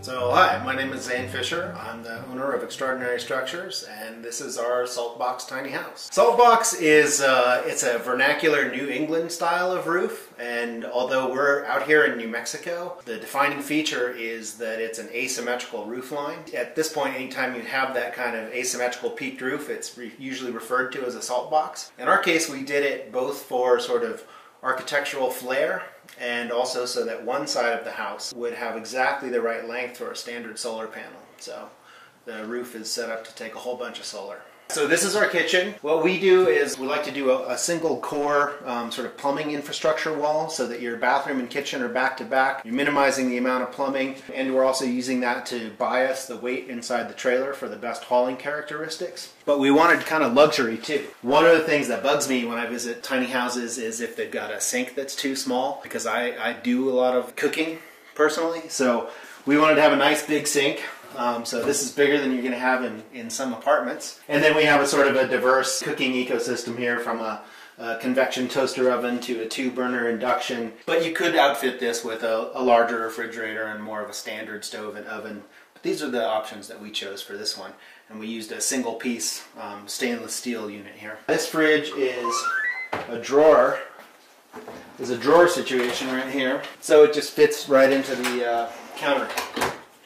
So hi, my name is Zane Fisher. I'm the owner of Extraordinary Structures, and this is our Saltbox tiny house. Saltbox is it's a vernacular New England style of roof, and although we're out here in New Mexico, the defining feature is that it's an asymmetrical roof line. At this point, anytime you have that kind of asymmetrical peaked roof, it's usually referred to as a saltbox. In our case, we did it both for sort of architectural flair and also so that one side of the house would have exactly the right length for a standard solar panel. So the roof is set up to take a whole bunch of solar. So this is our kitchen. What we do is we like to do a single core sort of plumbing infrastructure wall so that your bathroom and kitchen are back to back. You're minimizing the amount of plumbing, and we're also using that to bias the weight inside the trailer for the best hauling characteristics. But we wanted kind of luxury too. One of the things that bugs me when I visit tiny houses is if they've got a sink that's too small, because I do a lot of cooking personally. So we wanted to have a nice big sink. So this is bigger than you're going to have in some apartments. And then we have a sort of a diverse cooking ecosystem here, from a convection toaster oven to a 2-burner induction. But you could outfit this with a larger refrigerator and more of a standard stove and oven. But these are the options that we chose for this one. And we used a single piece stainless steel unit here. This fridge is a drawer. There's a drawer situation right here. So it just fits right into the counter.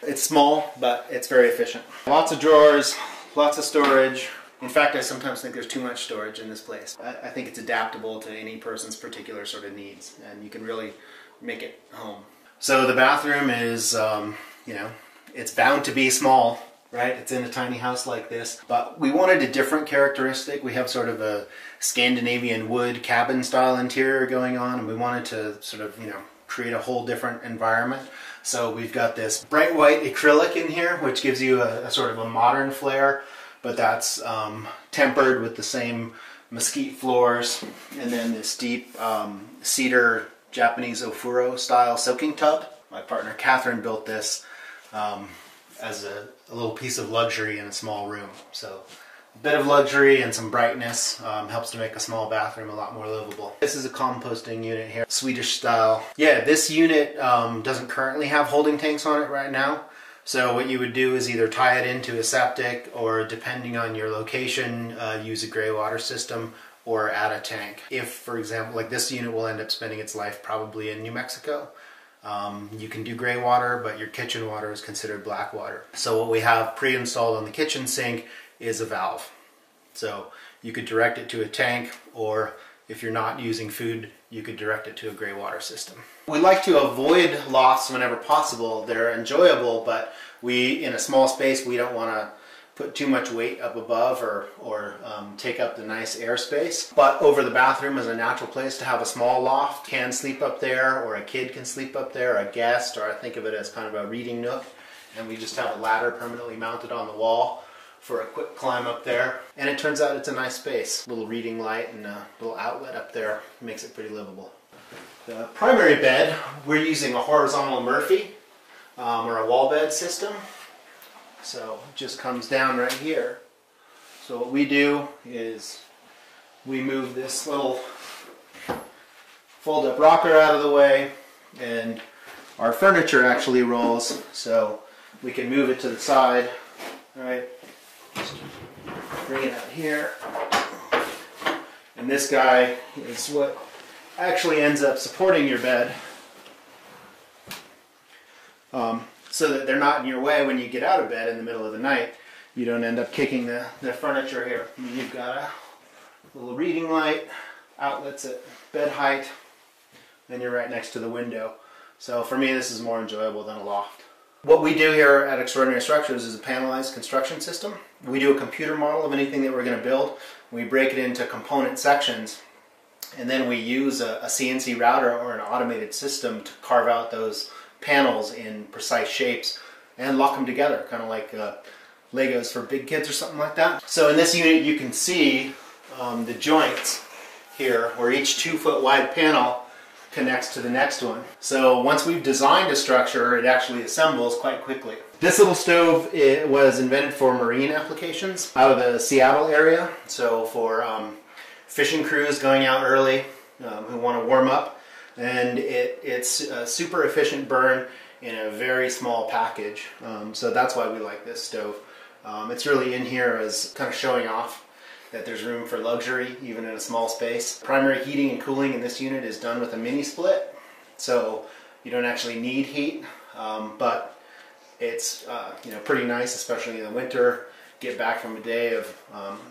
It's small, but it's very efficient. Lots of drawers, lots of storage. In fact, I sometimes think there's too much storage in this place. I think it's adaptable to any person's particular sort of needs, and you can really make it home. So the bathroom is, you know, it's bound to be small, right? It's in a tiny house like this, but we wanted a different characteristic. We have sort of a Scandinavian wood cabin style interior going on, and we wanted to sort of, you know, create a whole different environment. So we've got this bright white acrylic in here, which gives you a sort of a modern flair, but that's tempered with the same mesquite floors, and then this deep cedar Japanese ofuro style soaking tub. My partner Catherine built this as a little piece of luxury in a small room. So a bit of luxury and some brightness helps to make a small bathroom a lot more livable. This is a composting unit here, Swedish style. Yeah, this unit doesn't currently have holding tanks on it right now. So what you would do is either tie it into a septic, or depending on your location, use a gray water system or add a tank. If, for example, like this unit will end up spending its life probably in New Mexico. You can do gray water, but your kitchen water is considered black water. So what we have pre-installed on the kitchen sink is a valve. So you could direct it to a tank, or if you're not using food, you could direct it to a gray water system. We like to avoid lofts whenever possible. They're enjoyable, but in a small space, we don't want to put too much weight up above or take up the nice airspace. But over the bathroom is a natural place to have a small loft. Can sleep up there, or a kid can sleep up there, a guest, or I think of it as kind of a reading nook. And we just have a ladder permanently mounted on the wall for a quick climb up there. And it turns out it's a nice space. A little reading light and a little outlet up there makes it pretty livable. The primary bed, we're using a horizontal Murphy or a wall bed system. So it just comes down right here. So what we do is we move this little fold-up rocker out of the way, and our furniture actually rolls, so we can move it to the side. All right. Bring it out here, and this guy is what actually ends up supporting your bed, so that they're not in your way when you get out of bed in the middle of the night. You don't end up kicking the furniture here. You've got a little reading light, outlets at bed height, and you're right next to the window. So for me, this is more enjoyable than a loft. What we do here at Extraordinary Structures is a panelized construction system. We do a computer model of anything that we're going to build. We break it into component sections, and then we use a CNC router or an automated system to carve out those panels in precise shapes and lock them together, kind of like Legos for big kids or something like that. So in this unit you can see the joints here, where each 2-foot wide panel connects to the next one. So once we've designed a structure, it actually assembles quite quickly. This little stove, it was invented for marine applications out of the Seattle area. So for fishing crews going out early who want to warm up, and it's a super efficient burn. in a very small package. So that's why we like this stove. It's really in here as kind of showing off that there's room for luxury even in a small space. Primary heating and cooling in this unit is done with a mini split, so you don't actually need heat, but it's pretty nice, especially in the winter. Get back from a day of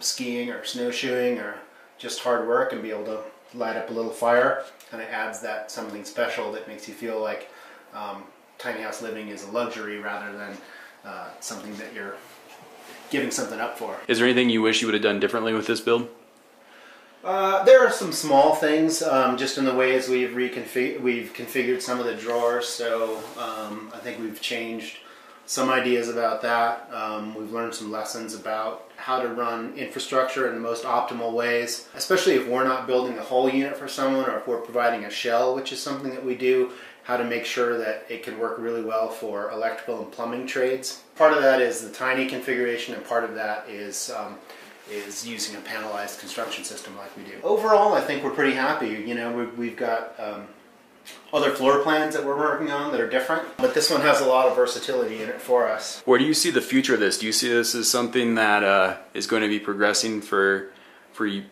skiing or snowshoeing or just hard work and be able to light up a little fire. Kind of adds that something special that makes you feel like tiny house living is a luxury rather than something that you're giving something up for. Is there anything you wish you would have done differently with this build? There are some small things, just in the ways we've configured some of the drawers. So I think we've changed some ideas about that. We've learned some lessons about how to run infrastructure in the most optimal ways, especially if we're not building the whole unit for someone, or if we're providing a shell, which is something that we do. How to make sure that it can work really well for electrical and plumbing trades. Part of that is the tiny configuration, and part of that is using a panelized construction system like we do. Overall, I think we're pretty happy. You know, we've got other floor plans that we're working on that are different, but this one has a lot of versatility in it for us. Where do you see the future of this? Do you see this as something that is going to be progressing for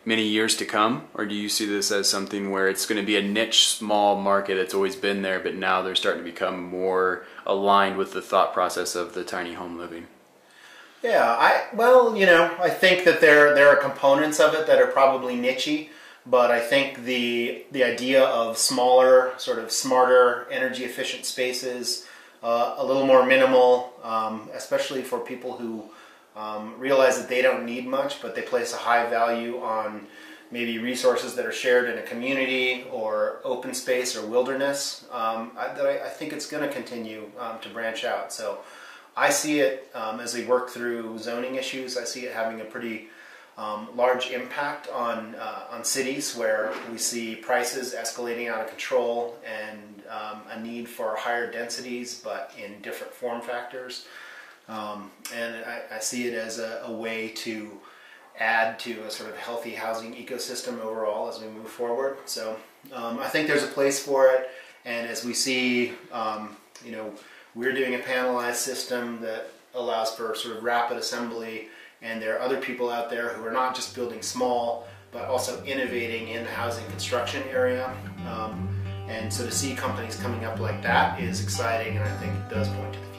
many years to come, or do you see this as something where it's going to be a niche small market that's always been there, but now they're starting to become more aligned with the thought process of the tiny home living? Yeah, I think that there are components of it that are probably niche-y, but I think the idea of smaller, sort of smarter, energy efficient spaces, a little more minimal, especially for people who realize that they don't need much, but they place a high value on maybe resources that are shared in a community or open space or wilderness. I think it's going to continue to branch out. So I see it as we work through zoning issues. I see it having a pretty large impact on cities where we see prices escalating out of control and a need for higher densities, but in different form factors. And I see it as a way to add to a sort of healthy housing ecosystem overall as we move forward. So I think there's a place for it, and as we see, we're doing a panelized system that allows for sort of rapid assembly, and there are other people out there who are not just building small, but also innovating in the housing construction area. And so to see companies coming up like that is exciting, and I think it does point to the